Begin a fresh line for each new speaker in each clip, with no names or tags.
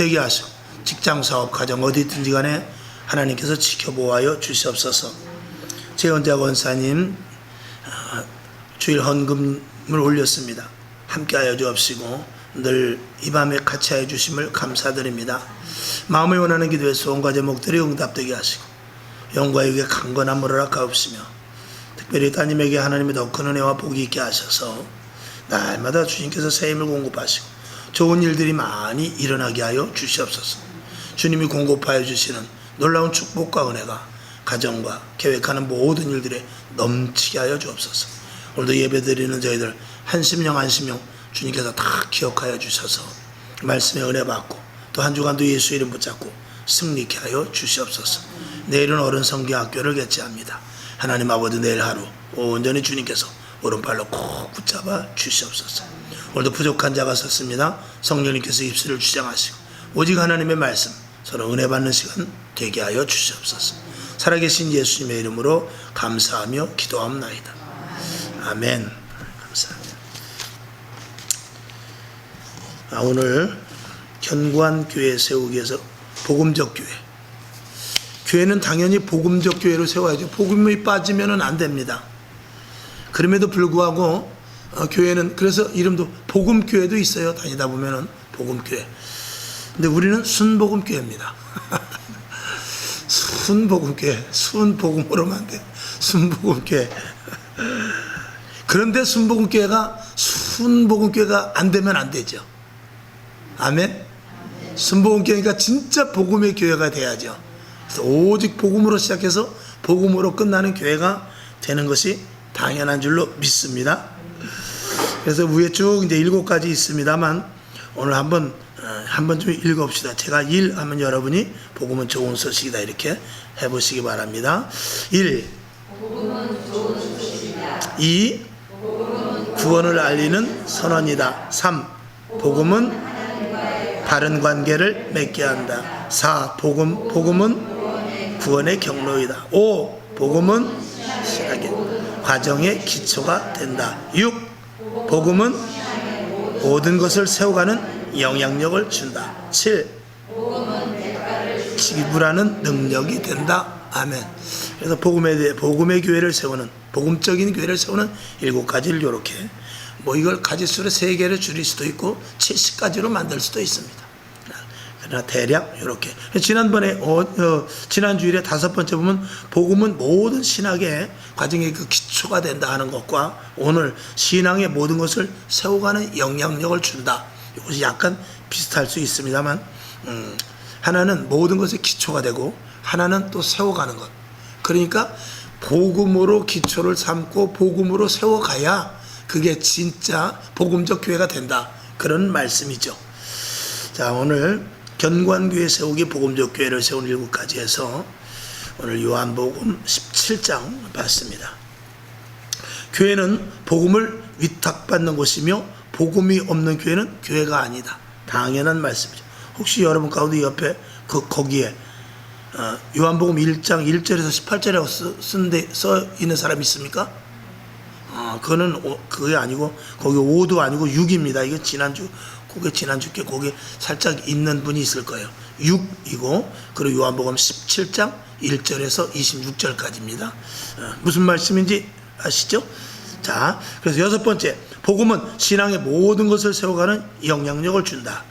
되게 하시고 직장, 사업, 가정 어디든지 간에 하나님께서 지켜보아여 주시옵소서. 최원자 권사님 주일 헌금을 올렸습니다. 함께하여 주옵시고 늘 이 밤에 같이 하여 주심을 감사드립니다. 마음을 원하는 기도의 소원과 제목들이 응답되게 하시고 영과 육의 강건한 물을 아까옵시며 특별히 따님에게 하나님의 더 큰 은혜와 복이 있게 하셔서 날마다 주님께서 새 힘을 공급하시고 좋은 일들이 많이 일어나게 하여 주시옵소서. 주님이 공급하여 주시는 놀라운 축복과 은혜가 가정과 계획하는 모든 일들에 넘치게 하여 주옵소서. 오늘도 예배드리는 저희들 한심령 주님께서 다 기억하여 주셔서 말씀의 은혜 받고 또 한 주간도 예수 이름 붙잡고 승리케 하여 주시옵소서. 내일은 어른 성경학교를 개최합니다. 하나님 아버지 내일 하루 온전히 주님께서 오른발로 꼭 붙잡아 주시옵소서. 오늘도 부족한 자가 섰습니다. 성령님께서 입술을 주장하시고 오직 하나님의 말씀 서로 은혜 받는 시간 되게 하여 주시옵소서. 살아계신 예수님의 이름으로 감사하며 기도합나이다. 아멘. 감사합니다. 오늘 견고한 교회 세우기 위해서 복음적 교회. 교회는 당연히 복음적 교회로 세워야죠. 복음이 빠지면 안 됩니다. 그럼에도 불구하고 교회는 그래서 이름도 복음교회도 있어요. 다니다 보면은 복음교회. 근데 우리는 순복음교회입니다. 순복음교회. 순복음으로만 돼. 순복음교회. 그런데 순복음교회가 안 되면 안 되죠. 아멘. 순복음교회가 진짜 복음의 교회가 돼야죠. 그래서 오직 복음으로 시작해서 복음으로 끝나는 교회가 되는 것이 당연한 줄로 믿습니다. 그래서 위에 쭉 이제 7가지 있습니다만 오늘 한번 좀 읽어봅시다. 제가 1 하면 여러분이 복음은 좋은 소식이다 이렇게 해보시기 바랍니다. 1. 복음은 좋은 소식이다. 2. 복음은 구원을 알리는 선언이다. 3. 복음은 바른 관계를 맺게 한다. 4. 복음은 구원의 경로이다. 5. 복음은 신학의 과정의 기초가 된다. 6. 복음은 모든 것을 세워가는 영향력을 준다. 7. 복음은 지불하는 능력이 된다. 아멘. 그래서 복음의 교회를 세우는 복음적인 교회를 세우는 7가지를 이렇게 이걸 가지수를 3개를 줄일 수도 있고 70가지로 만들 수도 있습니다. 그러나 대략 이렇게 지난번에 지난 주일에 5번째 보면 복음은 모든 신학의 과정의 그 기초가 된다 하는 것과 오늘 신앙의 모든 것을 세워가는 영향력을 준다. 이것이 약간 비슷할 수 있습니다만 하나는 모든 것의 기초가 되고 하나는 또 세워가는 것. 그러니까 복음으로 기초를 삼고 복음으로 세워가야 그게 진짜 복음적 교회가 된다. 그런 말씀이죠. 자, 오늘 견고한 교회 세우기 복음적 교회를 세운 7가지에서 오늘 요한복음 17장 봤습니다. 교회는 복음을 위탁받는 곳이며 복음이 없는 교회는 교회가 아니다. 당연한 말씀이죠. 혹시 여러분 가운데 옆에 거기에 요한복음 1장 1절에서 18절에 써 있는 사람 있습니까? 그게 아니고 거기 5도 아니고 6입니다. 이거 지난주께 거기 살짝 있는 분이 있을 거예요. 6이고 그리고 요한복음 17장 1절에서 26절까지입니다. 무슨 말씀인지 아시죠? 자, 그래서 6번째, 복음은 신앙의 모든 것을 세워가는 영향력을 준다.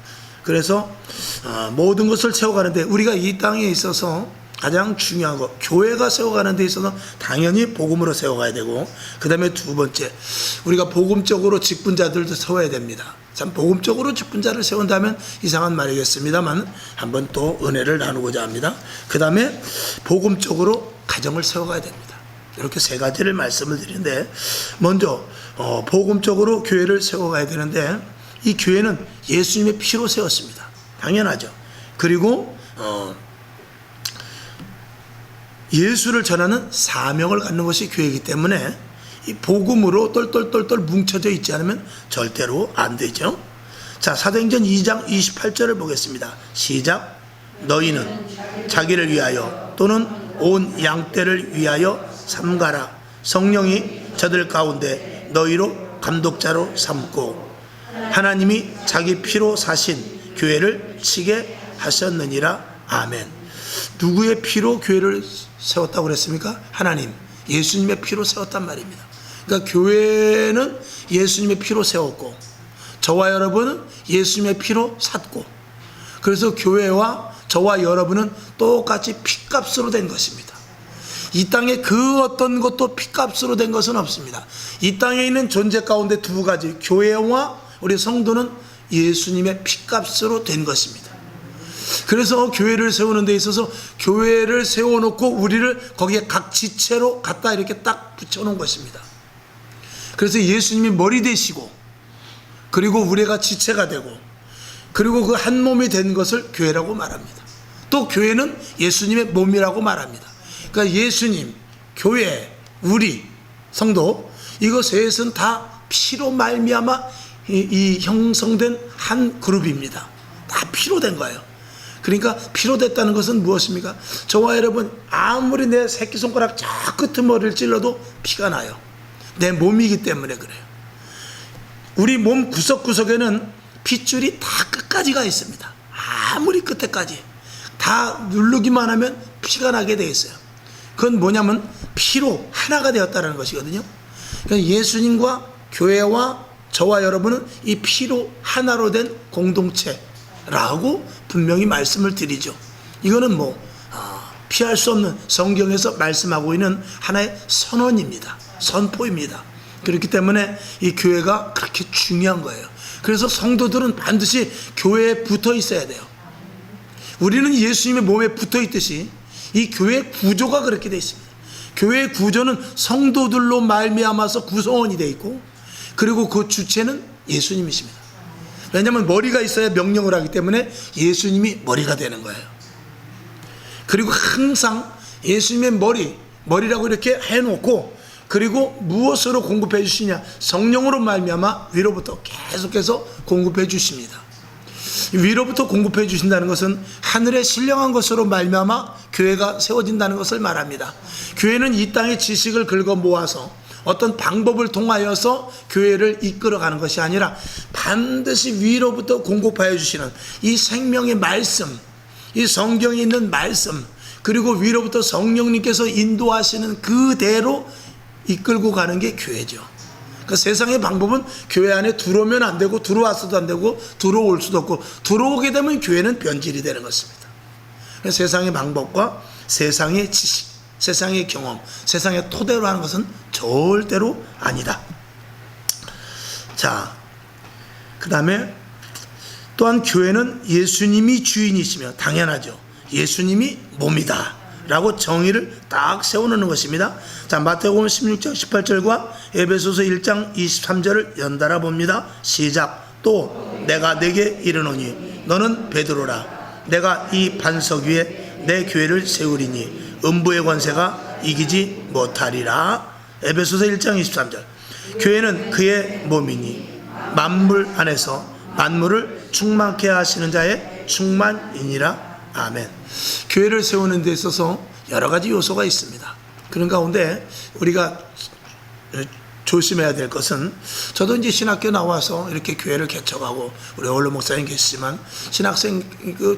그래서 모든 것을 세워가는데 우리가 이 땅에 있어서 가장 중요한 거, 교회가 세워가는 데 있어서 당연히 복음으로 세워가야 되고, 그 다음에 2번째, 우리가 복음적으로 직분자들도 세워야 됩니다. 참 복음적으로 직분자를 세운다면 이상한 말이겠습니다만 한번 또 은혜를 나누고자 합니다. 그 다음에 복음적으로 가정을 세워가야 됩니다. 이렇게 3가지를 말씀을 드리는데, 먼저 복음적으로 교회를 세워가야 되는데, 이 교회는 예수님의 피로 세웠습니다. 당연하죠. 그리고 예수를 전하는 사명을 갖는 것이 교회이기 때문에 이 복음으로 똘똘똘똘 뭉쳐져 있지 않으면 절대로 안 되죠. 자, 사도행전 2장 28절을 보겠습니다. 시작. 너희는 자기를 위하여 또는 온 양떼를 위하여 삼가라. 성령이 저들 가운데 너희로 감독자로 삼고 하나님이 자기 피로 사신 교회를 교회를 치게 하셨느니라. 아멘. 누구의 피로 교회를 세웠다고 그랬습니까? 하나님, 예수님의 피로 세웠단 말입니다. 그러니까 교회는 예수님의 피로 세웠고 저와 여러분은 예수님의 피로 샀고, 그래서 교회와 저와 여러분은 똑같이 피값으로 된 것입니다. 이 땅에 그 어떤 것도 피값으로 된 것은 없습니다. 이 땅에 있는 존재 가운데 두 가지, 교회와 우리 성도는 예수님의 피값으로 된 것입니다. 그래서 교회를 세우는 데 있어서 교회를 세워놓고 우리를 거기에 각 지체로 갖다 이렇게 딱 붙여놓은 것입니다. 그래서 예수님이 머리 되시고, 그리고 우리가 지체가 되고, 그리고 그 한 몸이 된 것을 교회라고 말합니다. 또 교회는 예수님의 몸이라고 말합니다. 그러니까 예수님, 교회, 우리 성도, 이거 셋은 다 피로 말미암아 이 형성된 한 그룹입니다. 다 피로 된 거예요. 그러니까 피로 됐다는 것은 무엇입니까? 저와 여러분, 아무리 내 새끼손가락 저 끄트머리를 찔러도 피가 나요. 내 몸이기 때문에 그래요. 우리 몸 구석구석에는 핏줄이 다 끝까지 가 있습니다. 아무리 끝에까지 다 누르기만 하면 피가 나게 되어 있어요. 그건 뭐냐면 피로 하나가 되었다는 것이거든요. 그러니까 예수님과 교회와 저와 여러분은 이 피로 하나로 된 공동체라고 분명히 말씀을 드리죠. 이거는 피할 수 없는 성경에서 말씀하고 있는 하나의 선언입니다. 선포입니다. 그렇기 때문에 이 교회가 그렇게 중요한 거예요. 그래서 성도들은 반드시 교회에 붙어 있어야 돼요. 우리는 예수님의 몸에 붙어 있듯이 이 교회 구조가 그렇게 되어 있습니다. 교회의 구조는 성도들로 말미암아서 구성원이 되어 있고, 그리고 그 주체는 예수님이십니다. 왜냐하면 머리가 있어야 명령을 하기 때문에 예수님이 머리가 되는 거예요. 그리고 항상 예수님의 머리라고 이렇게 해놓고, 그리고 무엇으로 공급해 주시냐? 성령으로 말미암아 위로부터 계속해서 공급해 주십니다. 위로부터 공급해 주신다는 것은 하늘의 신령한 것으로 말미암아 교회가 세워진다는 것을 말합니다. 교회는 이 땅의 지식을 긁어 모아서 어떤 방법을 통하여서 교회를 이끌어가는 것이 아니라 반드시 위로부터 공급하여 주시는 이 생명의 말씀, 이 성경에 있는 말씀, 그리고 위로부터 성령님께서 인도하시는 그대로 이끌고 가는 게 교회죠. 그 세상의 방법은 교회 안에 들어오면 안 되고, 들어왔어도 안 되고, 들어올 수도 없고, 들어오게 되면 교회는 변질이 되는 것입니다. 세상의 방법과 세상의 지식, 세상의 경험, 세상의 토대로 하는 것은 절대로 아니다. 자, 그 다음에 또한 교회는 예수님이 주인이시며, 당연하죠, 예수님이 몸이다 라고 정의를 딱 세워놓는 것입니다. 자, 마태복음 16장 18절과 에베소서 1장 23절을 연달아 봅니다. 시작. 또 내가 네게 이르노니 너는 베드로라. 내가 이 반석 위에 내 교회를 세우리니 음부의 권세가 이기지 못하리라. 에베소서 1장 23절. 교회는 그의 몸이니 만물 안에서 만물을 충만케 하시는 자의 충만이니라. 아멘. 교회를 세우는 데 있어서 여러 가지 요소가 있습니다. 그런 가운데 우리가 조심해야 될 것은, 저도 이제 신학교 나와서 이렇게 교회를 개척하고, 우리 원로 목사님 계시지만 신학생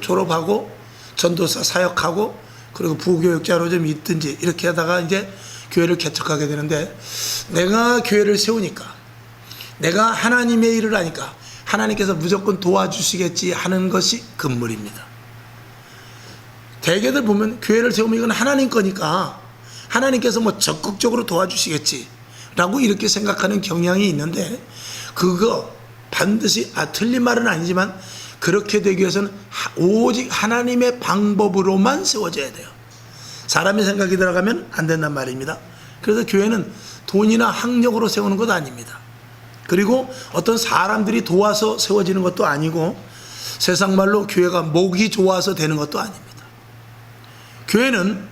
졸업하고 전도사 사역하고, 그리고 부교육자로 좀 있든지 이렇게 하다가 이제 교회를 개척하게 되는데, 내가 교회를 세우니까, 내가 하나님의 일을 하니까 하나님께서 무조건 도와주시겠지 하는 것이 금물입니다. 대개들 보면 교회를 세우면 이건 하나님 거니까 하나님께서 적극적으로 도와주시겠지 라고 이렇게 생각하는 경향이 있는데, 그거 반드시 틀린 말은 아니지만 그렇게 되기 위해서는 오직 하나님의 방법으로만 세워져야 돼요. 사람의 생각이 들어가면 안 된단 말입니다. 그래서 교회는 돈이나 학력으로 세우는 것 아닙니다. 그리고 어떤 사람들이 도와서 세워지는 것도 아니고, 세상 말로 교회가 목이 좋아서 되는 것도 아닙니다. 교회는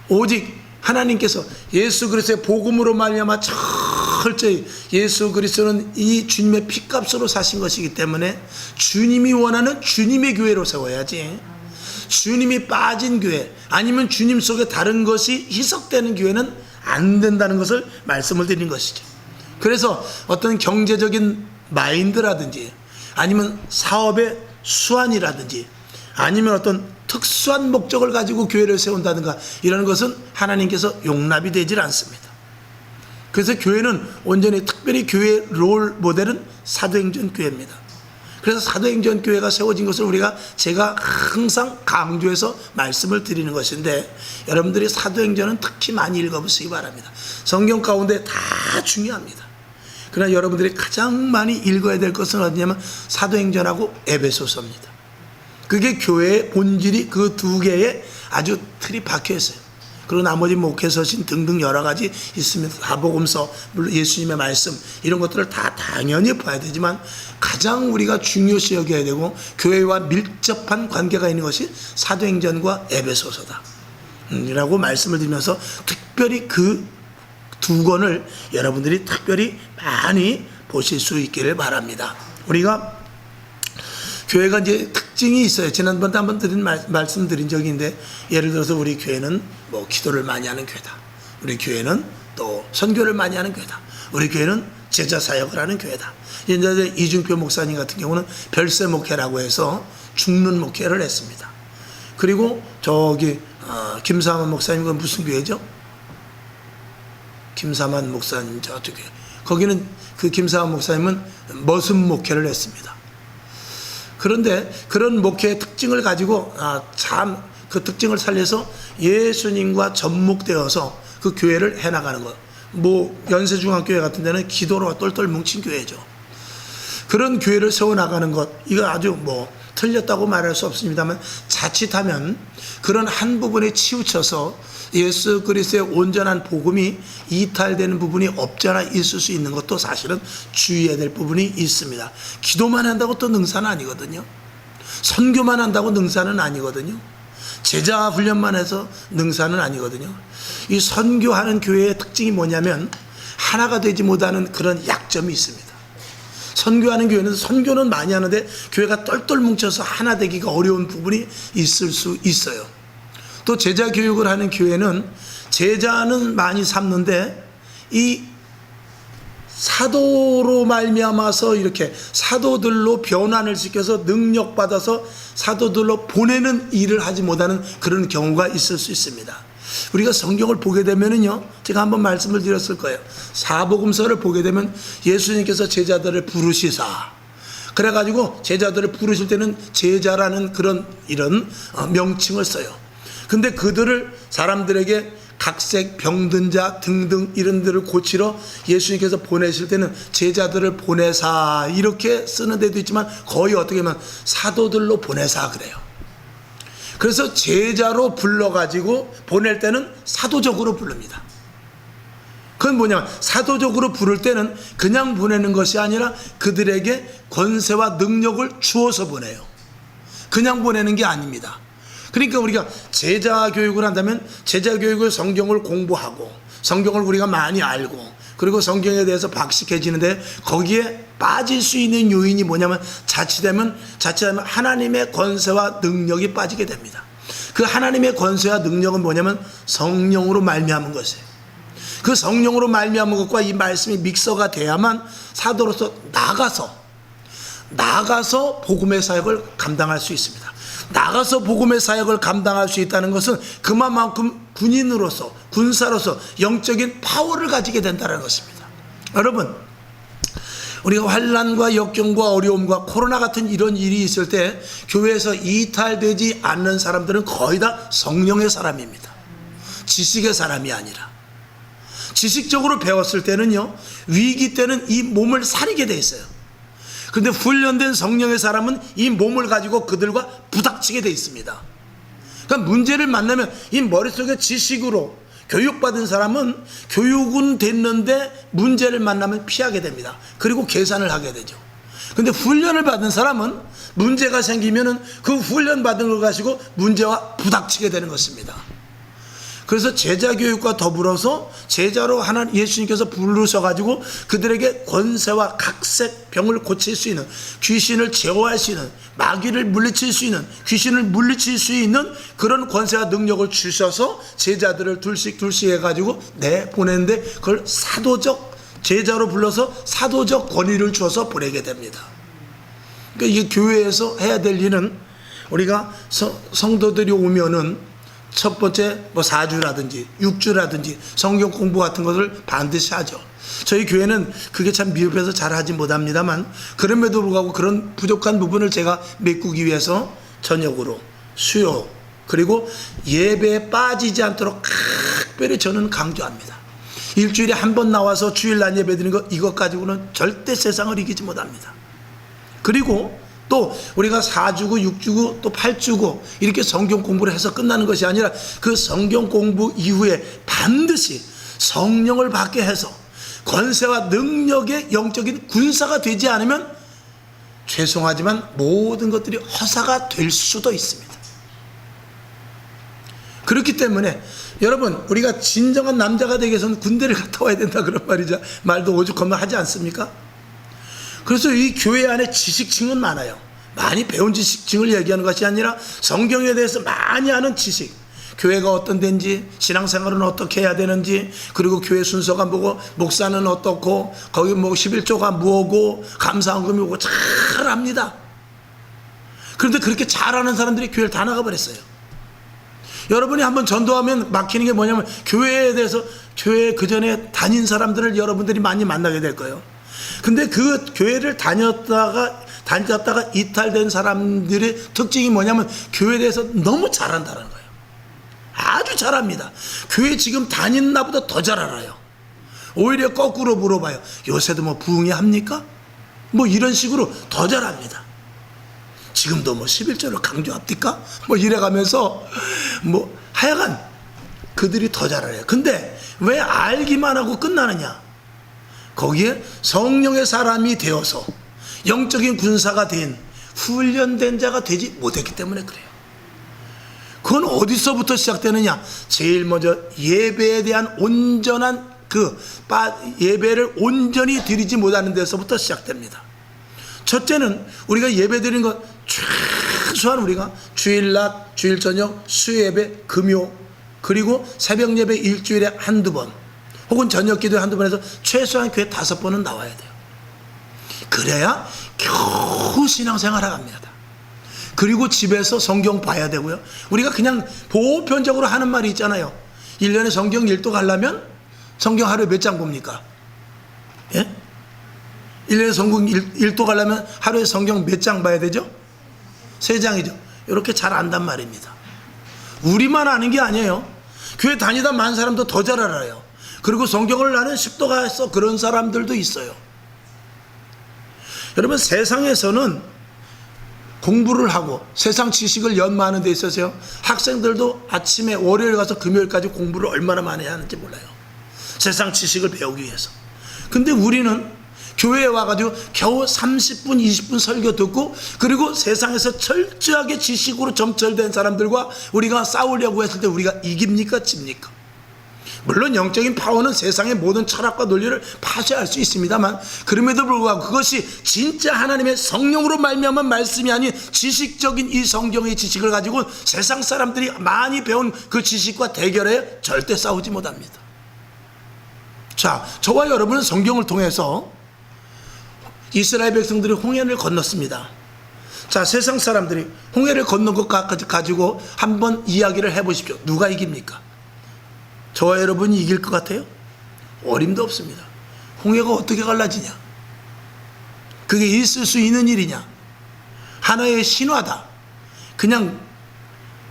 오직 하나님께서 예수 그리스도의 복음으로 말미암아 철저히, 예수 그리스도는 이 주님의 피값으로 사신 것이기 때문에 주님이 원하는 주님의 교회로 세워야지, 주님이 빠진 교회, 아니면 주님 속에 다른 것이 희석되는 교회는 안 된다는 것을 말씀을 드린 것이죠. 그래서 어떤 경제적인 마인드라든지 아니면 사업의 수완이라든지 아니면 어떤 특수한 목적을 가지고 교회를 세운다든가 이런 것은 하나님께서 용납이 되질 않습니다. 그래서 교회는 온전히 특별히 교회의 롤 모델은 사도행전 교회입니다. 그래서 사도행전 교회가 세워진 것을 제가 항상 강조해서 말씀을 드리는 것인데, 여러분들이 사도행전은 특히 많이 읽어보시기 바랍니다. 성경 가운데 다 중요합니다. 그러나 여러분들이 가장 많이 읽어야 될 것은 어디냐면 사도행전하고 에베소서입니다. 그게 교회의 본질이 그 두 개에 아주 틀이 박혀 있어요. 그리고 나머지 목회서신 등등 여러 가지 있습니다. 사복음서, 물론 예수님의 말씀, 이런 것들을 다 당연히 봐야 되지만 가장 우리가 중요시 여겨야 되고 교회와 밀접한 관계가 있는 것이 사도행전과 에베소서다 라고 말씀을 드리면서, 특별히 그 두 권을 여러분들이 특별히 많이 보실 수 있기를 바랍니다. 우리가 교회가 이제 특징이 있어요. 지난번에 한번 말씀드린 적이 있는데, 예를 들어서 우리 교회는 뭐 기도를 많이 하는 교회다. 우리 교회는 또 선교를 많이 하는 교회다. 우리 교회는 제자 사역을 하는 교회다. 이제 이중표 목사님 같은 경우는 별세 목회라고 해서 죽는 목회를 했습니다. 그리고 저기 김사만 목사님, 은 무슨 교회죠? 김사만 목사님 저쪽에, 거기는 그 김사만 목사님은 머슴 목회를 했습니다. 그런데 그런 목회의 특징을 가지고 참 그 특징을 살려서 예수님과 접목되어서 그 교회를 해나가는 것. 뭐 연세중앙교회 같은 데는 기도로 똘똘 뭉친 교회죠. 그런 교회를 세워나가는 것, 이거 아주 뭐 틀렸다고 말할 수 없습니다만, 자칫하면 그런 한 부분에 치우쳐서 예수 그리스도의 온전한 복음이 이탈되는 부분이 없지 않아 있을 수 있는 것도 사실은 주의해야 될 부분이 있습니다. 기도만 한다고 또 능사는 아니거든요. 선교만 한다고 능사는 아니거든요. 제자 훈련만 해서 능사는 아니거든요. 이 선교하는 교회의 특징이 뭐냐면 하나가 되지 못하는 그런 약점이 있습니다. 선교하는 교회는 선교는 많이 하는데 교회가 똘똘 뭉쳐서 하나 되기가 어려운 부분이 있을 수 있어요. 또 제자 교육을 하는 교회는 제자는 많이 삼는데 이 사도로 말미암아서 이렇게 사도들로 변환을 시켜서 능력받아서 사도들로 보내는 일을 하지 못하는 그런 경우가 있을 수 있습니다. 우리가 성경을 보게 되면은요, 제가 한번 말씀을 드렸을 거예요. 사복음서를 보게 되면 예수님께서 제자들을 부르시사, 그래가지고 제자들을 부르실 때는 제자라는 그런 이런 명칭을 써요. 근데 그들을 사람들에게 각색 병든 자 등등 이런 데를 고치러 예수님께서 보내실 때는 제자들을 보내사 이렇게 쓰는 데도 있지만, 거의 어떻게 보면 사도들로 보내사 그래요. 그래서 제자로 불러가지고 보낼 때는 사도적으로 부릅니다. 그건 뭐냐면 사도적으로 부를 때는 그냥 보내는 것이 아니라 그들에게 권세와 능력을 주어서 보내요. 그냥 보내는 게 아닙니다. 그러니까 우리가 제자 교육을 한다면 제자 교육을 성경을 공부하고 성경을 우리가 많이 알고 그리고 성경에 대해서 박식해지는데, 거기에 빠질 수 있는 요인이 뭐냐면 자칫하면 하나님의 권세와 능력이 빠지게 됩니다. 그 하나님의 권세와 능력은 뭐냐면 성령으로 말미암은 것이에요. 그 성령으로 말미암은 것과 이 말씀이 믹서가 돼야만 사도로서 나가서 복음의 사역을 감당할 수 있습니다. 나가서 복음의 사역을 감당할 수 있다는 것은 그만큼 군인으로서, 군사로서 영적인 파워를 가지게 된다는 것입니다. 여러분, 우리가 환난과 역경과 어려움과 코로나 같은 이런 일이 있을 때 교회에서 이탈되지 않는 사람들은 거의 다 성령의 사람입니다. 지식의 사람이 아니라. 지식적으로 배웠을 때는요, 위기 때는 이 몸을 사리게 돼 있어요. 근데 훈련된 성령의 사람은 이 몸을 가지고 그들과 부닥치게 돼 있습니다. 그러니까 문제를 만나면 이 머릿속에 지식으로 교육받은 사람은 교육은 됐는데 문제를 만나면 피하게 됩니다. 그리고 계산을 하게 되죠. 근데 훈련을 받은 사람은 문제가 생기면은 그 훈련 받은 걸 가지고 문제와 부닥치게 되는 것입니다. 그래서 제자 교육과 더불어서 제자로 예수님께서 부르셔가지고 그들에게 권세와 각색 병을 고칠 수 있는, 귀신을 제어할 수 있는, 마귀를 물리칠 수 있는, 귀신을 물리칠 수 있는 그런 권세와 능력을 주셔서 제자들을 둘씩 해가지고 보내는데, 그걸 사도적 제자로 불러서 사도적 권위를 주어서 보내게 됩니다. 그러니까 이게 교회에서 해야 될 일은 우리가 성도들이 오면은 첫 번째 뭐 4주라든지 6주라든지 성경 공부 같은 것을 반드시 하죠. 저희 교회는 그게 참 미흡해서 잘 하지 못합니다만, 그럼에도 불구하고 그런 부족한 부분을 제가 메꾸기 위해서 저녁으로 수요 그리고 예배에 빠지지 않도록 각별히 저는 강조합니다. 일주일에 한 번 나와서 주일날 예배 드리는 것, 이것 가지고는 절대 세상을 이기지 못합니다. 그리고 또 우리가 4주고 6주고 또 8주고 이렇게 성경 공부를 해서 끝나는 것이 아니라 그 성경 공부 이후에 반드시 성령을 받게 해서 권세와 능력의 영적인 군사가 되지 않으면 죄송하지만 모든 것들이 허사가 될 수도 있습니다. 그렇기 때문에 여러분, 우리가 진정한 남자가 되기 위해서는 군대를 갔다 와야 된다, 그런 말도 오죽하면 하지 않습니까? 그래서 이 교회 안에 지식층은 많아요. 많이 배운 지식층을 얘기하는 것이 아니라 성경에 대해서 많이 아는 지식, 교회가 어떤 데인지, 신앙생활은 어떻게 해야 되는지, 그리고 교회 순서가 뭐고, 목사는 어떻고, 거기 뭐 11조가 뭐고, 감사헌금이 뭐고 잘 압니다. 그런데 그렇게 잘하는 사람들이 교회를 다 나가버렸어요. 여러분이 한번 전도하면 막히는 게 뭐냐면, 교회에 대해서, 교회 그 전에 다닌 사람들을 여러분들이 많이 만나게 될 거예요. 근데 그 교회를 다녔다가 이탈된 사람들의 특징이 뭐냐면, 교회에 대해서 너무 잘한다는 거예요. 아주 잘합니다. 교회 지금 다닌 나보다 더 잘 알아요. 오히려 거꾸로 물어봐요. 요새도 뭐 부흥회 합니까? 뭐 이런 식으로 더 잘합니다. 지금도 뭐 11조를 강조합니까? 뭐 이래가면서 뭐 하여간 그들이 더 잘 알아요. 근데 왜 알기만 하고 끝나느냐? 거기에 성령의 사람이 되어서 영적인 군사가 된 훈련된 자가 되지 못했기 때문에 그래요. 그건 어디서부터 시작되느냐? 제일 먼저 예배에 대한 온전한 예배를 온전히 드리지 못하는 데서부터 시작됩니다. 첫째는 우리가 예배 드리는 것, 최소한 우리가 주일낮, 주일 저녁, 수요예배, 금요, 그리고 새벽 예배 일주일에 한두 번, 혹은 저녁 기도에 한두 번 해서 최소한 교회 5번은 나와야 돼요. 그래야 겨우 신앙생활 합니다. 그리고 집에서 성경 봐야 되고요. 우리가 그냥 보편적으로 하는 말이 있잖아요. 1년에 성경 1도 가려면 성경 하루에 몇 장 봅니까? 예? 1년에 성경 1도 가려면 하루에 성경 몇 장 봐야 되죠? 3장이죠. 이렇게 잘 안단 말입니다. 우리만 아는 게 아니에요. 교회 다니다 많은 사람도 더 잘 알아요. 그리고 성경을 나는 10도 가서 그런 사람들도 있어요. 여러분, 세상에서는 공부를 하고 세상 지식을 연마하는 데 있어서요, 학생들도 아침에 월요일 가서 금요일까지 공부를 얼마나 많이 하는지 몰라요. 세상 지식을 배우기 위해서. 근데 우리는 교회에 와가지고 겨우 30분 20분 설교 듣고, 그리고 세상에서 철저하게 지식으로 점철된 사람들과 우리가 싸우려고 했을 때 우리가 이깁니까 집니까? 물론 영적인 파워는 세상의 모든 철학과 논리를 파쇄할 수 있습니다만, 그럼에도 불구하고 그것이 진짜 하나님의 성령으로 말미암은 말씀이 아닌 지식적인 이 성경의 지식을 가지고 세상 사람들이 많이 배운 그 지식과 대결에 절대 싸우지 못합니다. 자, 저와 여러분은 성경을 통해서 이스라엘 백성들이 홍해를 건넜습니다. 자, 세상 사람들이 홍해를 건넌 것까지 가지고 한번 이야기를 해보십시오. 누가 이깁니까? 저와 여러분이 이길 것 같아요? 어림도 없습니다. 홍해가 어떻게 갈라지냐? 그게 있을 수 있는 일이냐? 하나의 신화다. 그냥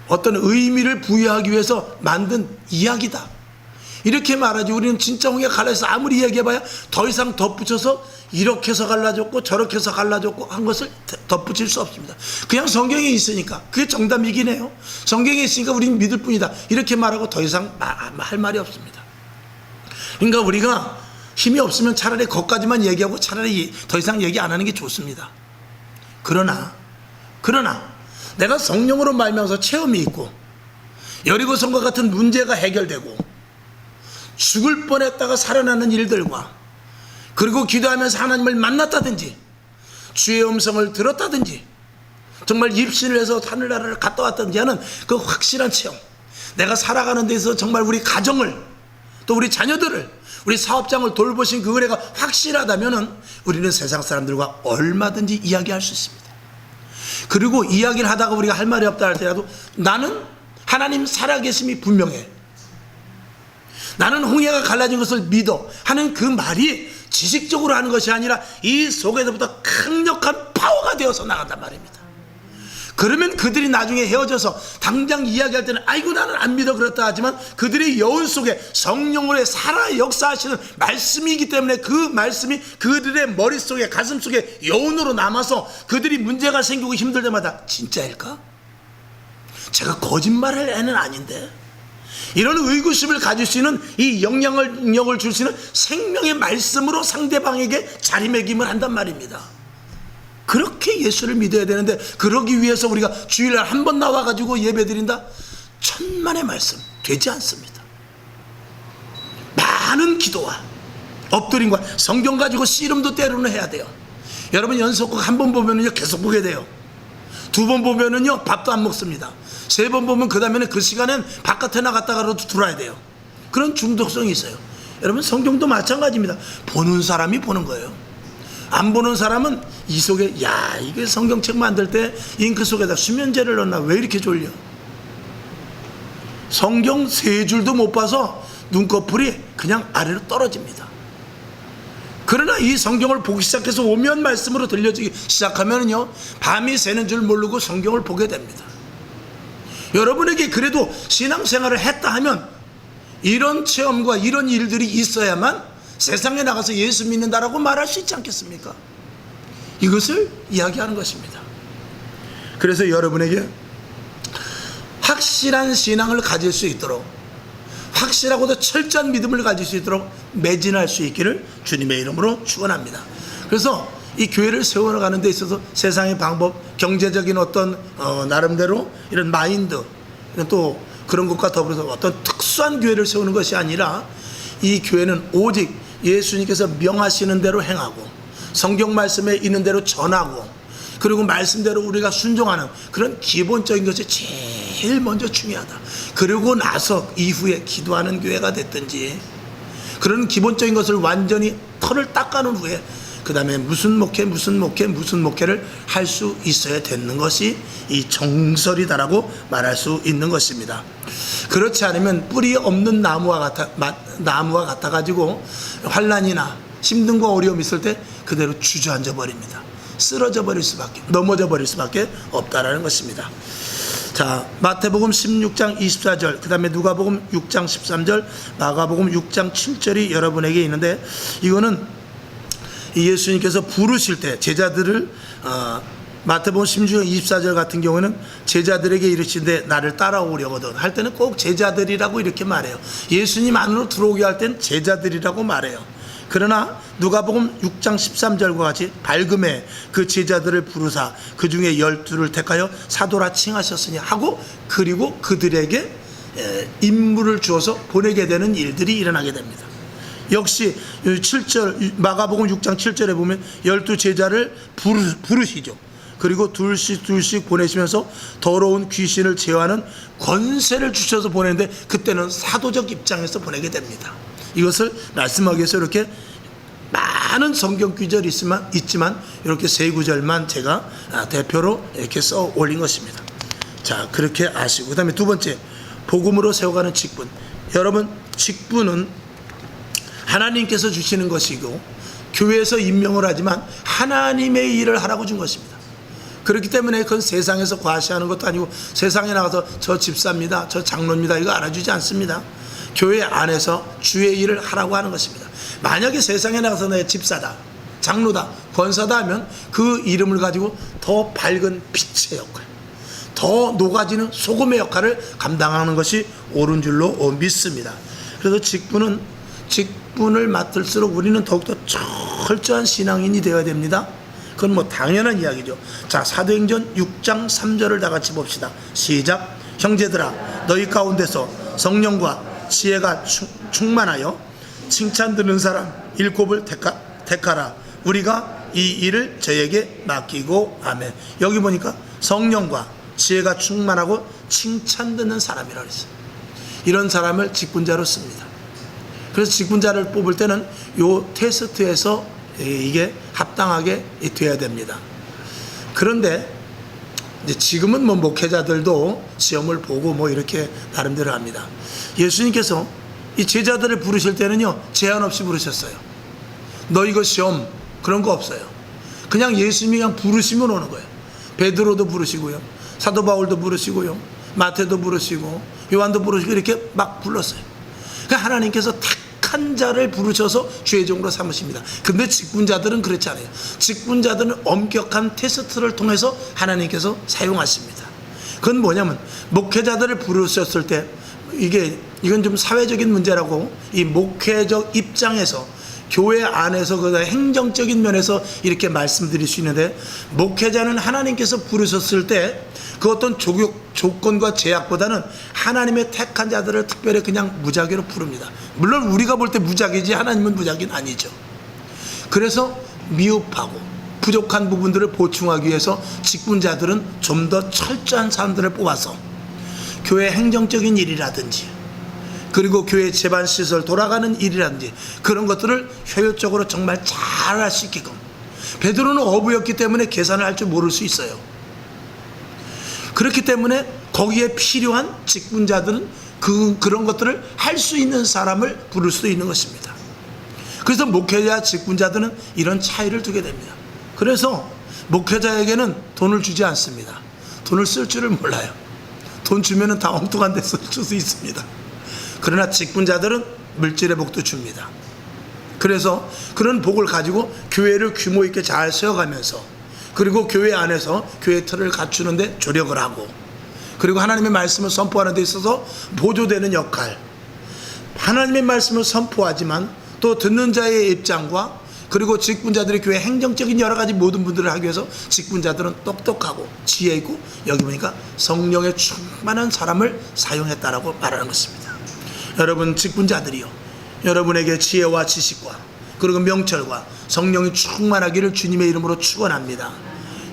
어떤 의미를 부여하기 위해서 만든 이야기다. 이렇게 말하지, 우리는 진짜 홍해가 갈라져서 아무리 이야기해봐야 더 이상 덧붙여서 이렇게 해서 갈라졌고 저렇게 해서 갈라졌고 한 것을 덧붙일 수 없습니다. 그냥 성경에 있으니까 그게 정답이긴 해요. 성경에 있으니까 우리는 믿을 뿐이다, 이렇게 말하고 더 이상 할 말이 없습니다. 그러니까 우리가 힘이 없으면 차라리 거기까지만 얘기하고 차라리 더 이상 얘기 안 하는 게 좋습니다. 그러나 내가 성령으로 말미암아서 체험이 있고 여리고성과 같은 문제가 해결되고 죽을 뻔했다가 살아나는 일들과, 그리고 기도하면서 하나님을 만났다든지 주의 음성을 들었다든지 정말 입신을 해서 하늘나라를 갔다 왔다든지 하는 그 확실한 체험, 내가 살아가는 데서 정말 우리 가정을, 또 우리 자녀들을, 우리 사업장을 돌보신 그 은혜가 확실하다면 우리는 세상 사람들과 얼마든지 이야기할 수 있습니다. 그리고 이야기를 하다가 우리가 할 말이 없다 할때라도 나는 하나님 살아계심이 분명해, 나는 홍해가 갈라진 것을 믿어 하는 그 말이 지식적으로 하는 것이 아니라 이 속에서부터 강력한 파워가 되어서 나간단 말입니다. 그러면 그들이 나중에 헤어져서 당장 이야기할 때는 아이고 나는 안 믿어 그렇다 하지만 그들의 여운 속에 성령으로 살아 역사하시는 말씀이기 때문에 그 말씀이 그들의 머릿속에 가슴속에 여운으로 남아서 그들이 문제가 생기고 힘들 때마다 진짜일까? 제가 거짓말할 애는 아닌데, 이런 의구심을 가질 수 있는 이 영향력을 줄 수 있는 생명의 말씀으로 상대방에게 자리매김을 한단 말입니다. 그렇게 예수를 믿어야 되는데, 그러기 위해서 우리가 주일날 한 번 나와가지고 예배드린다? 천만의 말씀 되지 않습니다. 많은 기도와 엎드림과 성경 가지고 씨름도 때로는 해야 돼요. 여러분 연속극 한 번 보면은요 계속 보게 돼요. 두 번 보면은요 밥도 안 먹습니다. 세 번 보면 그 다음에는 그 시간엔 바깥에 나갔다가라도 들어와야 돼요. 그런 중독성이 있어요. 여러분 성경도 마찬가지입니다. 보는 사람이 보는 거예요. 안 보는 사람은 이 속에 야 이게 성경책 만들 때 잉크 속에다 수면제를 넣나 왜 이렇게 졸려? 성경 세 줄도 못 봐서 눈꺼풀이 그냥 아래로 떨어집니다. 그러나 이 성경을 보기 시작해서 오면 말씀으로 들려지기 시작하면요 밤이 새는 줄 모르고 성경을 보게 됩니다. 여러분에게 그래도 신앙생활을 했다 하면 이런 체험과 이런 일들이 있어야만 세상에 나가서 예수 믿는다라고 말할 수 있지 않겠습니까? 이것을 이야기하는 것입니다. 그래서 여러분에게 확실한 신앙을 가질 수 있도록, 확실하고도 철저한 믿음을 가질 수 있도록 매진할 수 있기를 주님의 이름으로 축원합니다. 그래서 이 교회를 세워가는 데 있어서 세상의 방법, 경제적인 어떤 나름대로 이런 마인드, 또 그런 것과 더불어서 어떤 특수한 교회를 세우는 것이 아니라 이 교회는 오직 예수님께서 명하시는 대로 행하고 성경 말씀에 있는 대로 전하고 그리고 말씀대로 우리가 순종하는 그런 기본적인 것이 제일 먼저 중요하다. 그리고 나서 이후에 기도하는 교회가 됐든지 그런 기본적인 것을 완전히 털을 닦아놓은 후에 그 다음에 무슨 목회를 할 수 있어야 되는 것이 이 정설이다라고 말할 수 있는 것입니다. 그렇지 않으면 뿌리 없는 나무와 같아 가지고 환난이나 힘든과 어려움이 있을 때 그대로 주저앉아 버립니다. 쓰러져 버릴 수밖에, 넘어져 버릴 수밖에 없다라는 것입니다. 자, 마태복음 16장 24절, 그 다음에 누가복음 6장 13절, 마가복음 6장 7절이 여러분에게 있는데, 이거는 예수님께서 부르실 때 제자들을 마태복음 16장 24절 같은 경우는 제자들에게 이르시되 나를 따라오려거든 할 때는 꼭 제자들이라고 이렇게 말해요. 예수님 안으로 들어오게 할 때는 제자들이라고 말해요. 그러나 누가복음 6장 13절과 같이 밝음에 그 제자들을 부르사 그 중에 12를 택하여 사도라 칭하셨으니 하고 그리고 그들에게 임무를 주어서 보내게 되는 일들이 일어나게 됩니다. 역시 7절 마가복음 6장 7절에 보면 12 제자를 부르시죠. 그리고 둘씩 보내시면서 더러운 귀신을 제어하는 권세를 주셔서 보내는데 그때는 사도적 입장에서 보내게 됩니다. 이것을 말씀하기 위해서 이렇게 많은 성경 구절이 있지만 이렇게 세 구절만 제가 대표로 이렇게 써 올린 것입니다. 자, 그렇게 아시고, 그 다음에 두 번째, 복음으로 세워가는 직분. 여러분, 직분은 하나님께서 주시는 것이고 교회에서 임명을 하지만 하나님의 일을 하라고 준 것입니다. 그렇기 때문에 그건 세상에서 과시하는 것도 아니고 세상에 나가서 저 집사입니다, 저 장로입니다, 이거 알아주지 않습니다. 교회 안에서 주의 일을 하라고 하는 것입니다. 만약에 세상에 나가서 내 집사다, 장로다, 권사다 하면 그 이름을 가지고 더 밝은 빛의 역할, 더 녹아지는 소금의 역할을 감당하는 것이 옳은 줄로 믿습니다. 그래서 직분을 맡을수록 우리는 더욱더 철저한 신앙인이 되어야 됩니다. 그건 뭐 당연한 이야기죠. 자, 사도행전 6장 3절을 다 같이 봅시다. 시작. 형제들아, 너희 가운데서 성령과 지혜가 충만하여 칭찬 듣는 사람 7을 택하라. 우리가 이 일을 저에게 맡기고. 아멘. 여기 보니까 성령과 지혜가 충만하고 칭찬 듣는 사람이라고 했어요. 이런 사람을 직분자로 씁니다. 그래서 직분자를 뽑을 때는 요 테스트에서 이게 합당하게 돼야 됩니다. 그런데 이제 지금은 뭐 목회자들도 시험을 보고 뭐 이렇게 나름대로 합니다. 예수님께서 이 제자들을 부르실 때는요, 제한 없이 부르셨어요. 너 이거 시험 그런 거 없어요. 그냥 예수님이 그냥 부르시면 오는 거예요. 베드로도 부르시고요, 사도 바울도 부르시고요, 마태도 부르시고 요한도 부르시고 이렇게 막 불렀어요. 그러니까 하나님께서 택한 자를 부르셔서 주의 종으로 삼으십니다. 근데 직분자들은 그렇지 않아요. 직분자들은 엄격한 테스트를 통해서 하나님께서 사용하십니다. 그건 뭐냐면 목회자들을 부르셨을 때 이건 좀 사회적인 문제라고, 이 목회적 입장에서 교회 안에서 그 행정적인 면에서 이렇게 말씀드릴 수 있는데, 목회자는 하나님께서 부르셨을 때 그 어떤 조건과 제약보다는 하나님의 택한 자들을 특별히 그냥 무작위로 부릅니다. 물론 우리가 볼 때 무작위지 하나님은 무작위는 아니죠. 그래서 미흡하고 부족한 부분들을 보충하기 위해서 직분자들은 좀 더 철저한 사람들을 뽑아서 교회 행정적인 일이라든지, 그리고 교회 제반시설 돌아가는 일이라든지 그런 것들을 효율적으로 정말 잘할 수 있게끔. 베드로는 어부였기 때문에 계산을 할 줄 모를 수 있어요. 그렇기 때문에 거기에 필요한 직분자들은 그런 것들을 할 수 있는 사람을 부를 수도 있는 것입니다. 그래서 목회자 직분자들은 이런 차이를 두게 됩니다. 그래서 목회자에게는 돈을 주지 않습니다. 돈을 쓸 줄을 몰라요. 돈 주면은 다 엉뚱한 데 쓸 수 있습니다. 그러나 직분자들은 물질의 복도 줍니다. 그래서 그런 복을 가지고 교회를 규모 있게 잘 세워가면서, 그리고 교회 안에서 교회 틀을 갖추는데 조력을 하고, 그리고 하나님의 말씀을 선포하는 데 있어서 보조되는 역할, 하나님의 말씀을 선포하지만 또 듣는 자의 입장과, 그리고 직분자들이 교회 행정적인 여러 가지 모든 분들을 하기 위해서 직분자들은 똑똑하고 지혜 있고, 여기 보니까 성령에 충만한 사람을 사용했다라고 말하는 것입니다. 여러분 직분자들이요, 여러분에게 지혜와 지식과 그리고 명철과 성령이 충만하기를 주님의 이름으로 축원합니다.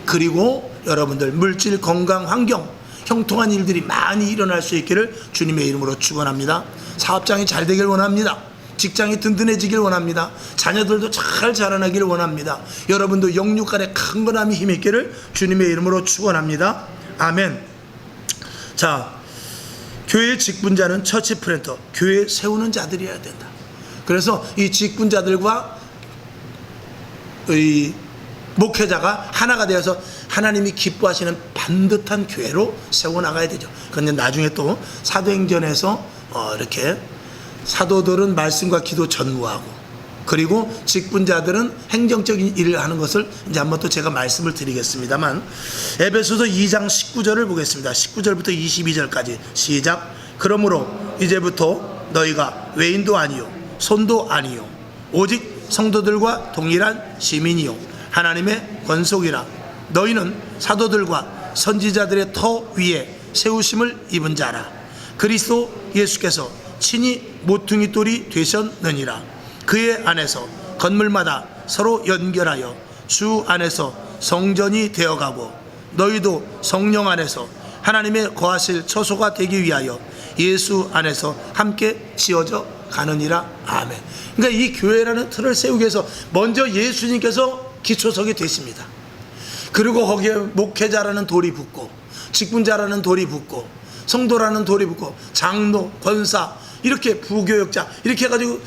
그리고 여러분들 물질, 건강, 환경 형통한 일들이 많이 일어날 수 있기를 주님의 이름으로 축원합니다. 사업장이 잘 되길 원합니다. 직장이 든든해지길 원합니다. 자녀들도 잘 자라나기를 원합니다. 여러분도 영육간에 강건함이 힘있기를 주님의 이름으로 축원합니다. 아멘. 자, 교회의 직분자는 처치 플랜터, 교회 세우는 자들이어야 된다. 그래서 이 직분자들과 이 목회자가 하나가 되어서 하나님이 기뻐하시는 반듯한 교회로 세워나가야 되죠. 그런데 나중에 또 사도행전에서 이렇게 사도들은 말씀과 기도 전무하고, 그리고 직분자들은 행정적인 일을 하는 것을 이제 한번 또 제가 말씀을 드리겠습니다만, 에베소서 2장 19절을 보겠습니다. 19절부터 22절까지 시작. 그러므로 이제부터 너희가 외인도 아니요 손도 아니요 오직 성도들과 동일한 시민이요 하나님의 권속이라. 너희는 사도들과 선지자들의 터 위에 세우심을 입은 자라. 그리스도 예수께서 친히 모퉁이 돌이 되셨느니라. 그의 안에서 건물마다 서로 연결하여 주 안에서 성전이 되어가고, 너희도 성령 안에서 하나님의 거하실 처소가 되기 위하여 예수 안에서 함께 지어져 가느니라. 아멘. 그러니까 이 교회라는 틀을 세우기 위해서 먼저 예수님께서 기초석이 되십니다. 그리고 거기에 목회자라는 돌이 붙고, 직분자라는 돌이 붙고, 성도라는 돌이 붙고, 장로, 권사, 이렇게 부교역자 이렇게 해가지고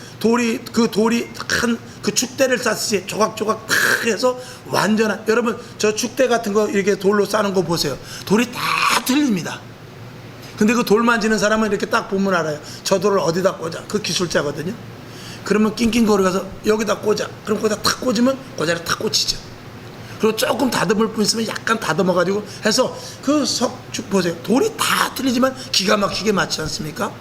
그 돌이 큰 그 축대를 쌓듯이 조각조각 탁 해서 완전한, 여러분 저 축대 같은 거 이렇게 돌로 쌓는 거 보세요. 돌이 다 틀립니다. 근데 그 돌 만지는 사람은 이렇게 딱 보면 알아요. 저 돌을 어디다 꽂아. 그 기술자거든요. 그러면 낑낑거려 가서 여기다 꽂아. 그럼 거기다 탁 꽂으면 그 자리에 탁 꽂히죠. 그리고 조금 다듬을 뿐 있으면 약간 다듬어 가지고 해서 그 석축 보세요. 돌이 다 틀리지만 기가 막히게 맞지 않습니까?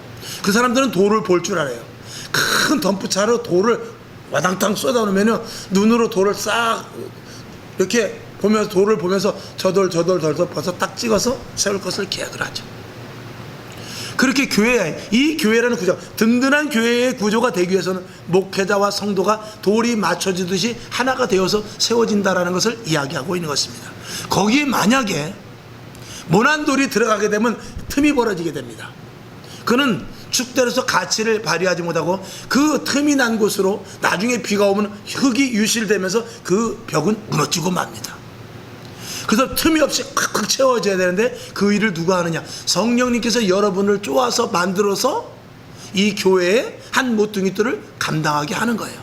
그 사람들은 돌을 볼 줄 알아요. 큰 덤프차로 돌을 와당탕 쏟아놓으면 눈으로 돌을 싹 이렇게 보면서, 돌을 보면서 저 돌 벌써 딱 찍어서 세울 것을 계획을 하죠. 그렇게 이 교회라는 구조, 든든한 교회의 구조가 되기 위해서는 목회자와 성도가 돌이 맞춰지듯이 하나가 되어서 세워진다라는 것을 이야기하고 있는 것입니다. 거기에 만약에 모난 돌이 들어가게 되면 틈이 벌어지게 됩니다. 그는 축대로서 가치를 발휘하지 못하고 그 틈이 난 곳으로 나중에 비가 오면 흙이 유실되면서 그 벽은 무너지고 맙니다. 그래서 틈이 없이 콱콱 채워져야 되는데 그 일을 누가 하느냐? 성령님께서 여러분을 쪼아서 만들어서 이 교회의 한 모퉁이들을 감당하게 하는 거예요.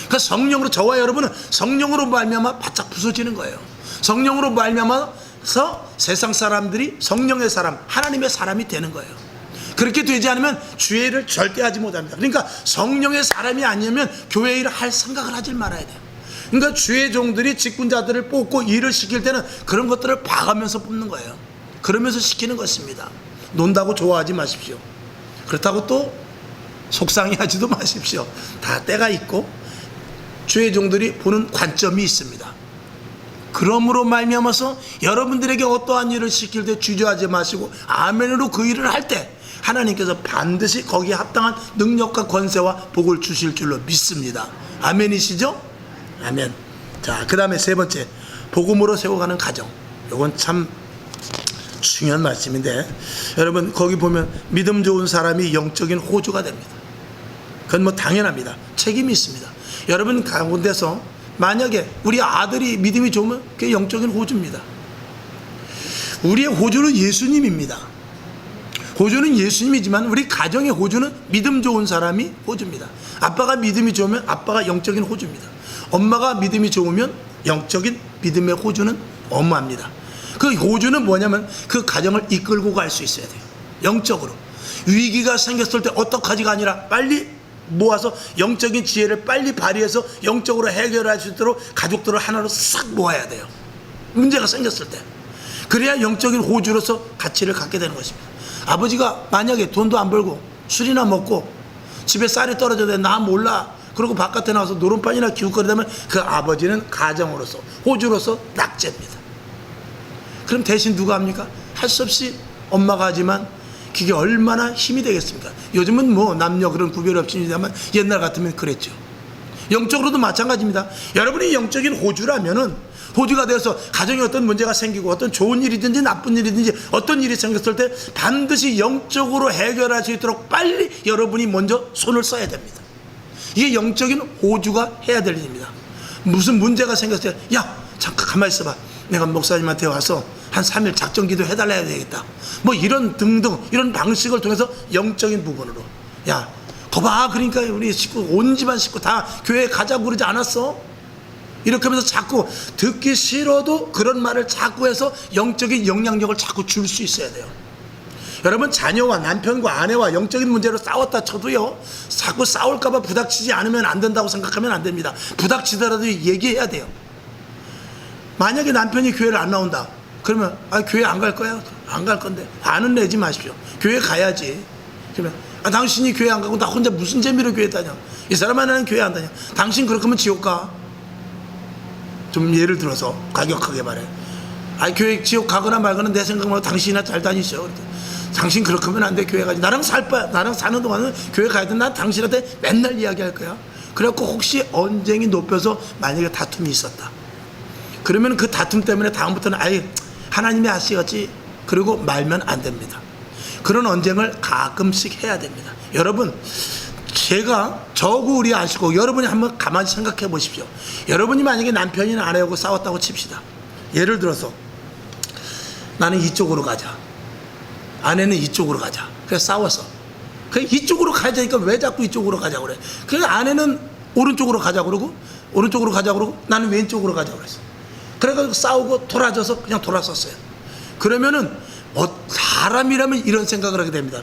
그러니까 성령으로, 저와 여러분은 성령으로 말미암아 바짝 부서지는 거예요. 성령으로 말미암아서 세상 사람들이 성령의 사람, 하나님의 사람이 되는 거예요. 그렇게 되지 않으면 주의 일을 절대 하지 못합니다. 그러니까 성령의 사람이 아니면 교회 일을 할 생각을 하지 말아야 돼요. 그러니까 주의 종들이 직분자들을 뽑고 일을 시킬 때는 그런 것들을 봐가면서 뽑는 거예요. 그러면서 시키는 것입니다. 논다고 좋아하지 마십시오. 그렇다고 또 속상해하지도 마십시오. 다 때가 있고 주의 종들이 보는 관점이 있습니다. 그러므로 말미암아서 여러분들에게 어떠한 일을 시킬 때 주저하지 마시고 아멘으로 그 일을 할 때 하나님께서 반드시 거기에 합당한 능력과 권세와 복을 주실 줄로 믿습니다. 아멘이시죠? 아멘. 자, 그 다음에 세 번째, 복음으로 세워가는 가정. 이건 참 중요한 말씀인데, 여러분 거기 보면 믿음 좋은 사람이 영적인 호주가 됩니다. 그건 뭐 당연합니다. 책임이 있습니다. 여러분 가운데서 만약에 우리 아들이 믿음이 좋으면 그게 영적인 호주입니다. 우리의 호주는 예수님입니다. 호주는 예수님이지만 우리 가정의 호주는 믿음 좋은 사람이 호주입니다. 아빠가 믿음이 좋으면 아빠가 영적인 호주입니다. 엄마가 믿음이 좋으면 영적인 믿음의 호주는 엄마입니다. 그 호주는 뭐냐면 그 가정을 이끌고 갈 수 있어야 돼요. 영적으로 위기가 생겼을 때 어떡하지가 아니라 빨리 모아서 영적인 지혜를 빨리 발휘해서 영적으로 해결할 수 있도록 가족들을 하나로 싹 모아야 돼요. 문제가 생겼을 때. 그래야 영적인 호주로서 가치를 갖게 되는 것입니다. 아버지가 만약에 돈도 안 벌고 술이나 먹고 집에 쌀이 떨어져도 나 몰라 그러고 바깥에 나와서 노름판이나 기웃거리다면 그 아버지는 가정으로서 호주로서 낙제입니다. 그럼 대신 누가 합니까? 할 수 없이 엄마가 하지만 그게 얼마나 힘이 되겠습니까? 요즘은 뭐 남녀 그런 구별 없이지만 옛날 같으면 그랬죠. 영적으로도 마찬가지입니다. 여러분이 영적인 호주라면은 호주가 되어서 가정에 어떤 문제가 생기고 어떤 좋은 일이든지 나쁜 일이든지 어떤 일이 생겼을 때 반드시 영적으로 해결할 수 있도록 빨리 여러분이 먼저 손을 써야 됩니다. 이게 영적인 호주가 해야 될 일입니다. 무슨 문제가 생겼을 때 야 잠깐 가만히 있어봐. 내가 목사님한테 와서 한 3일 작전기도 해달라 해야 되겠다. 뭐 이런 등등 이런 방식을 통해서 영적인 부분으로 야 거봐 그러니까 우리 식구 온 집안 식구 다 교회에 가자고 그러지 않았어? 이렇게 하면서 자꾸 듣기 싫어도 그런 말을 자꾸 해서 영적인 영향력을 자꾸 줄 수 있어야 돼요. 여러분 자녀와 남편과 아내와 영적인 문제로 싸웠다 쳐도요 자꾸 싸울까봐 부닥치지 않으면 안 된다고 생각하면 안 됩니다. 부닥치더라도 얘기해야 돼요. 만약에 남편이 교회를 안 나온다 그러면 교회 안 갈 거야? 안 갈 건데 안은 내지 마십시오. 교회 가야지. 그러면 당신이 교회 안 가고 나 혼자 무슨 재미로 교회 다녀? 이 사람 하나는 교회 안 다녀. 당신 그렇게 하면 지옥 가. 좀 예를 들어서 과격하게 말해. 교회 지옥 가거나 말거나 내 생각으로 당신이나 잘 다니셔. 당신 그렇게 하면 안 돼. 교회 가지. 나랑 사는 동안은 교회 가야 돼. 난 당신한테 맨날 이야기할 거야. 그래갖고 혹시 언쟁이 높여서 만약에 다툼이 있었다. 그러면 그 다툼 때문에 다음부터는 하나님이 아시겠지. 그리고 말면 안 됩니다. 그런 언쟁을 가끔씩 해야 됩니다. 여러분 제가 저고 우리 아시고 여러분이 한번 가만히 생각해 보십시오. 여러분이 만약에 남편이나 아내하고 싸웠다고 칩시다. 예를 들어서 나는 이쪽으로 가자. 아내는 이쪽으로 가자. 그래서 싸워서. 이쪽으로 가자니까 왜 자꾸 이쪽으로 가자고 그래. 그래서 아내는 오른쪽으로 가자고 그러고 오른쪽으로 가자고 그러고 나는 왼쪽으로 가자고 그랬어. 그래가지고 싸우고 돌아져서 그냥 돌아섰어요. 그러면은 사람이라면 이런 생각을 하게 됩니다.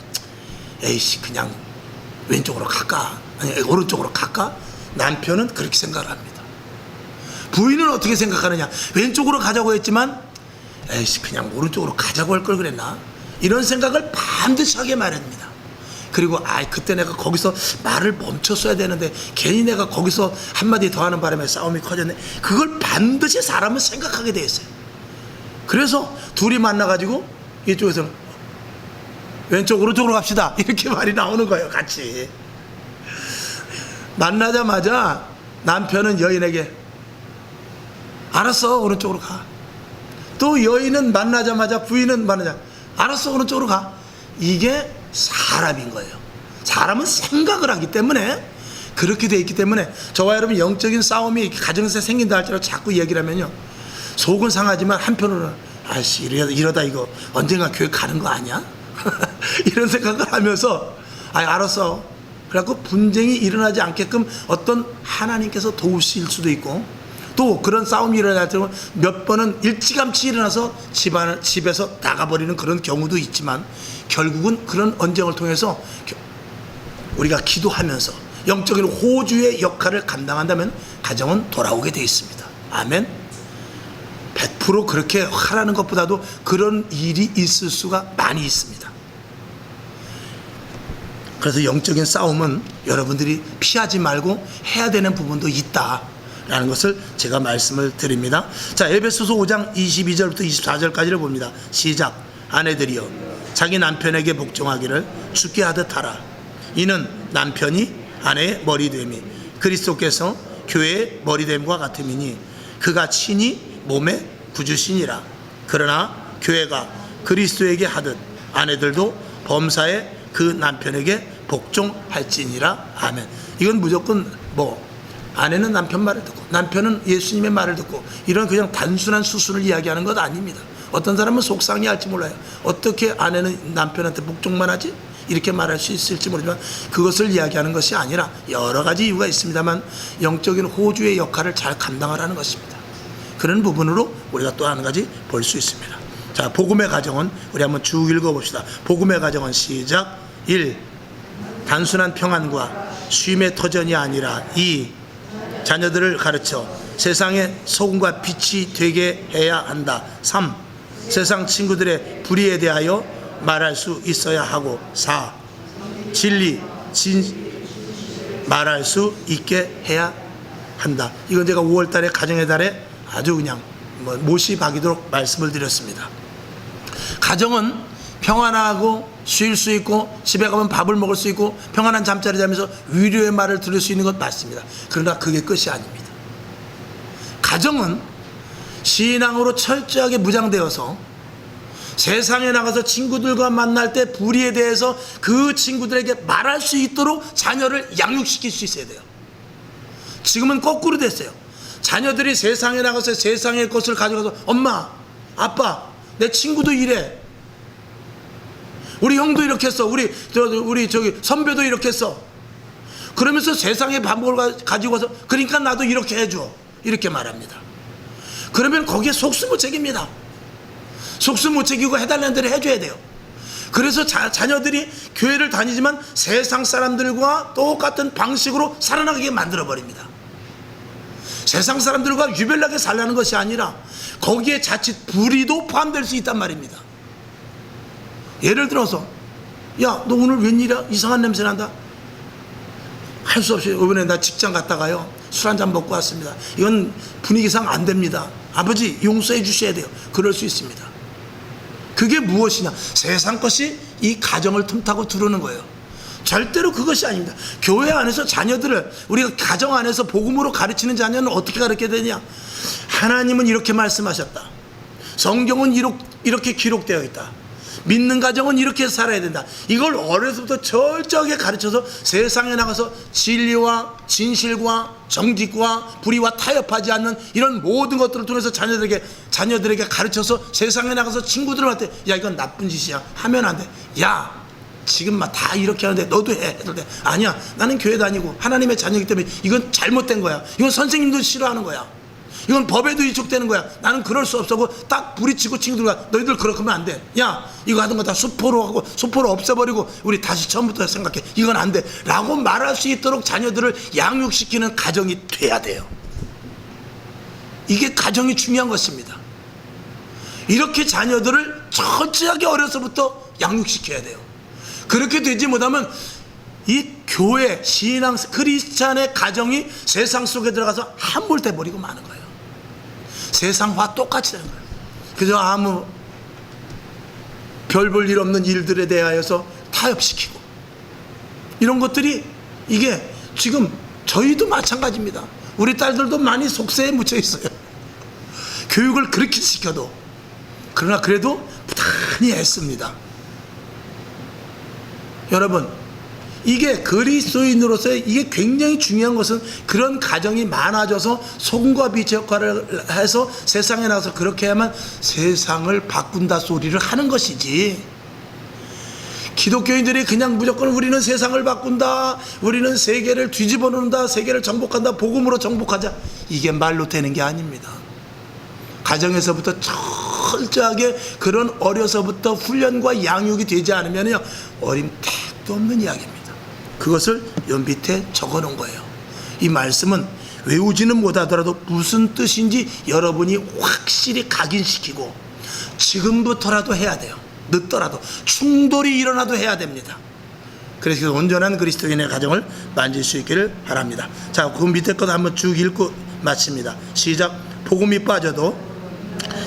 에이씨 그냥 왼쪽으로 갈까? 아니 오른쪽으로 갈까? 남편은 그렇게 생각을 합니다. 부인은 어떻게 생각하느냐? 왼쪽으로 가자고 했지만 에이씨 그냥 오른쪽으로 가자고 할 걸 그랬나? 이런 생각을 반드시 하게 마련입니다. 그리고 그때 내가 거기서 말을 멈췄어야 되는데 괜히 내가 거기서 한마디 더 하는 바람에 싸움이 커졌네. 그걸 반드시 사람은 생각하게 돼 있어요. 그래서 둘이 만나가지고 이쪽에서는 왼쪽 오른쪽으로 갑시다 이렇게 말이 나오는 거예요. 같이 만나자마자 남편은 여인에게 알았어 오른쪽으로 가. 또 여인은 만나자마자 부인은 알았어 오른쪽으로 가. 이게 사람인 거예요. 사람은 생각을 하기 때문에 그렇게 돼 있기 때문에 저와 여러분 영적인 싸움이 가정에서 생긴다 할지라도 자꾸 얘기를 하면요 속은 상하지만 한편으로는 아이씨 이러다 이거 언젠가 교회 가는 거 아니야? 이런 생각을 하면서 알았어. 그래갖고 분쟁이 일어나지 않게끔 어떤 하나님께서 도우실 수도 있고, 또 그런 싸움이 일어날 때는 몇 번은 일찌감치 일어나서 집에서 나가버리는 그런 경우도 있지만, 결국은 그런 언쟁을 통해서 우리가 기도하면서 영적인 호주의 역할을 감당한다면 가정은 돌아오게 되어 있습니다. 아멘. 100% 그렇게 하라는 것보다도 그런 일이 있을 수가 많이 있습니다. 그래서 영적인 싸움은 여러분들이 피하지 말고 해야 되는 부분도 있다라는 것을 제가 말씀을 드립니다. 자, 에베소서 5장 22절부터 24절까지를 봅니다. 시작. 아내들이여 자기 남편에게 복종하기를 주께 하듯 하라. 이는 남편이 아내의 머리됨이 그리스도께서 교회의 머리됨과 같음이니 그가 친히 몸의 구주시니라. 그러나 교회가 그리스도에게 하듯 아내들도 범사에 그 남편에게 복종할지니라. 아멘. 이건 무조건 아내는 남편 말을 듣고 남편은 예수님의 말을 듣고 이런 그냥 단순한 수순을 이야기하는 것 아닙니다. 어떤 사람은 속상해할지 몰라요. 어떻게 아내는 남편한테 복종만 하지? 이렇게 말할 수 있을지 모르지만 그것을 이야기하는 것이 아니라 여러 가지 이유가 있습니다만 영적인 호주의 역할을 잘 감당하라는 것입니다. 그런 부분으로 우리가 또 한 가지 볼 수 있습니다. 자, 복음의 가정은 우리 한번 쭉 읽어봅시다. 복음의 가정은 시작. 1. 단순한 평안과 쉼의 터전이 아니라 2. 자녀들을 가르쳐 세상의 소금과 빛이 되게 해야 한다. 3. 세상 친구들의 불의에 대하여 말할 수 있어야 하고 4. 진리 말할 수 있게 해야 한다. 이건 제가 5월 달에 가정의 달에 아주 그냥 못이 박이도록 말씀을 드렸습니다. 가정은 평안하고 쉴 수 있고 집에 가면 밥을 먹을 수 있고 평안한 잠자리 자면서 위로의 말을 들을 수 있는 것 맞습니다. 그러나 그게 끝이 아닙니다. 가정은 신앙으로 철저하게 무장되어서 세상에 나가서 친구들과 만날 때 불의에 대해서 그 친구들에게 말할 수 있도록 자녀를 양육시킬 수 있어야 돼요. 지금은 거꾸로 됐어요. 자녀들이 세상에 나가서 세상의 것을 가져가서 엄마, 아빠, 내 친구도 이래. 우리 형도 이렇게 했어. 우리 선배도 이렇게 했어. 그러면서 세상의 방법을 가지고 와서 그러니까 나도 이렇게 해줘. 이렇게 말합니다. 그러면 거기에 속수 무책입니다. 속수 무책이고 해달라는 대로 해줘야 돼요. 그래서 자녀들이 교회를 다니지만 세상 사람들과 똑같은 방식으로 살아나가게 만들어버립니다. 세상 사람들과 유별나게 살라는 것이 아니라 거기에 자칫 불의도 포함될 수 있단 말입니다. 예를 들어서 야, 너 오늘 웬일이야? 이상한 냄새 난다. 할 수 없이 이번에 나 직장 갔다가요 술 한잔 먹고 왔습니다. 이건 분위기상 안 됩니다. 아버지 용서해 주셔야 돼요. 그럴 수 있습니다. 그게 무엇이냐? 세상 것이 이 가정을 틈타고 들어오는 거예요. 절대로 그것이 아닙니다. 교회 안에서 자녀들을 우리가 가정 안에서 복음으로 가르치는 자녀는 어떻게 가르쳐야 되냐? 하나님은 이렇게 말씀하셨다. 성경은 이렇게 기록되어 있다. 믿는 가정은 이렇게 살아야 된다. 이걸 어려서부터 철저하게 가르쳐서 세상에 나가서 진리와 진실과 정직과 불의와 타협하지 않는 이런 모든 것들을 통해서 자녀들에게 가르쳐서 세상에 나가서 친구들한테 야, 이건 나쁜 짓이야. 하면 안 돼. 야, 지금 막 다 이렇게 하는데 너도 해. 해도 돼. 아니야. 나는 교회 다니고 하나님의 자녀이기 때문에 이건 잘못된 거야. 이건 선생님도 싫어하는 거야. 이건 법에도 위축되는 거야. 나는 그럴 수 없어. 딱 부딪히고 친구들과 너희들 그렇게 하면 안 돼. 야, 이거 하던 거 다 수포로 하고 수포로 없애버리고 우리 다시 처음부터 생각해. 이건 안 돼. 라고 말할 수 있도록 자녀들을 양육시키는 가정이 돼야 돼요. 이게 가정이 중요한 것입니다. 이렇게 자녀들을 철저하게 어려서부터 양육시켜야 돼요. 그렇게 되지 못하면 이 교회, 신앙, 크리스찬의 가정이 세상 속에 들어가서 함몰돼 버리고 마는 거예요. 세상과 똑같이 되는 거예요. 그래서 아무 별 볼 일 없는 일들에 대하여서 타협시키고 이런 것들이 이게 지금 저희도 마찬가지입니다. 우리 딸들도 많이 속세에 묻혀 있어요. 교육을 그렇게 시켜도. 그러나 그래도 부단히 애씁니다. 여러분, 이게 그리스도인으로서의 이게 굉장히 중요한 것은 그런 가정이 많아져서 소금과 빛의 역할을 해서 세상에 나가서 그렇게 해야만 세상을 바꾼다 소리를 하는 것이지, 기독교인들이 그냥 무조건 우리는 세상을 바꾼다, 우리는 세계를 뒤집어 놓는다, 세계를 정복한다, 복음으로 정복하자, 이게 말로 되는 게 아닙니다. 가정에서부터 철저하게 그런 어려서부터 훈련과 양육이 되지 않으면요, 어림 택도 없는 이야기입니다. 그것을 연 밑에 적어 놓은 거예요. 이 말씀은 외우지는 못하더라도 무슨 뜻인지 여러분이 확실히 각인시키고 지금부터라도 해야 돼요. 늦더라도 충돌이 일어나도 해야 됩니다. 그래서 온전한 그리스도인의 가정을 만질 수 있기를 바랍니다. 자, 그 밑에 것 한번 쭉 읽고 마칩니다. 시작. 복음이 빠져도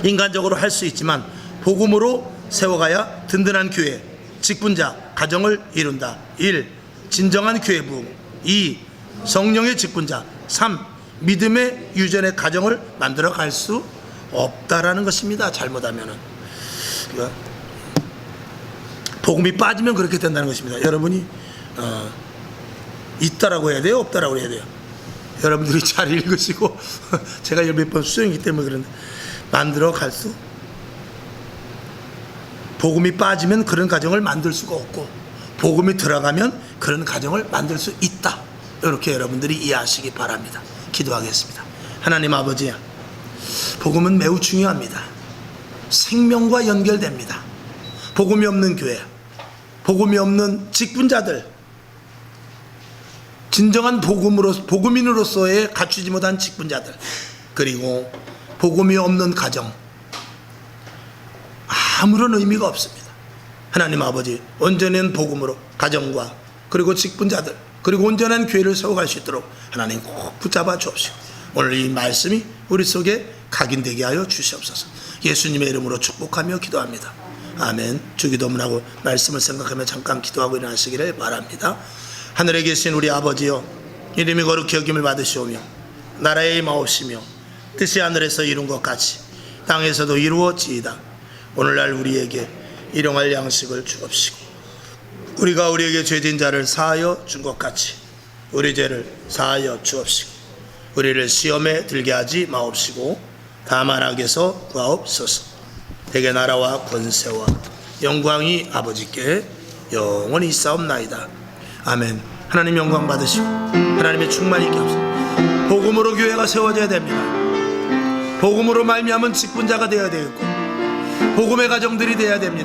인간적으로 할 수 있지만 복음으로 세워가야 든든한 교회, 직분자, 가정을 이룬다. 1. 진정한 교회 부흥. 2. 성령의 직분자. 3. 믿음의 유전의 가정을 만들어 갈 수 없다라는 것입니다. 잘못하면은. 복음이 빠지면 그렇게 된다는 것입니다. 여러분이 있다라고 해야 돼요? 없다라고 해야 돼요? 여러분들이 잘 읽으시고 제가 몇 번 수행이기 때문에 그런데 만들어 갈 수, 복음이 빠지면 그런 가정을 만들 수가 없고 복음이 들어가면 그런 가정을 만들 수 있다. 이렇게 여러분들이 이해하시기 바랍니다. 기도하겠습니다. 하나님 아버지, 복음은 매우 중요합니다. 생명과 연결됩니다. 복음이 없는 교회, 복음이 없는 직분자들, 진정한 복음인으로서의 갖추지 못한 직분자들, 그리고 복음이 없는 가정, 아무런 의미가 없습니다. 하나님 아버지, 온전한 복음으로 가정과 그리고 직분자들 그리고 온전한 교회를 세워갈 수 있도록 하나님 꼭 붙잡아 주옵시고 오늘 이 말씀이 우리 속에 각인되게 하여 주시옵소서. 예수님의 이름으로 축복하며 기도합니다. 아멘. 주기도문하고 말씀을 생각하며 잠깐 기도하고 일어나시기를 바랍니다. 하늘에 계신 우리 아버지여, 이름이 거룩히 여김을 받으시오며 나라의 임하옵시며 뜻이 하늘에서 이룬 것 같이 땅에서도 이루어지이다. 오늘날 우리에게 일용할 양식을 주옵시고 우리가 우리에게 죄진 자를 사하여 준 것 같이 우리 죄를 사하여 주옵시고 우리를 시험에 들게 하지 마옵시고 다만 악에서 구하옵소서. 대개 나라와 권세와 영광이 아버지께 영원히 있사옵나이다. 아멘. 하나님 영광 받으시고 하나님의 충만이 있게 하옵소서. 복음으로 교회가 세워져야 됩니다. 복음으로 말미암은 직분자가 되어야 되겠고 복음의 가정들이 되어야 됩니다.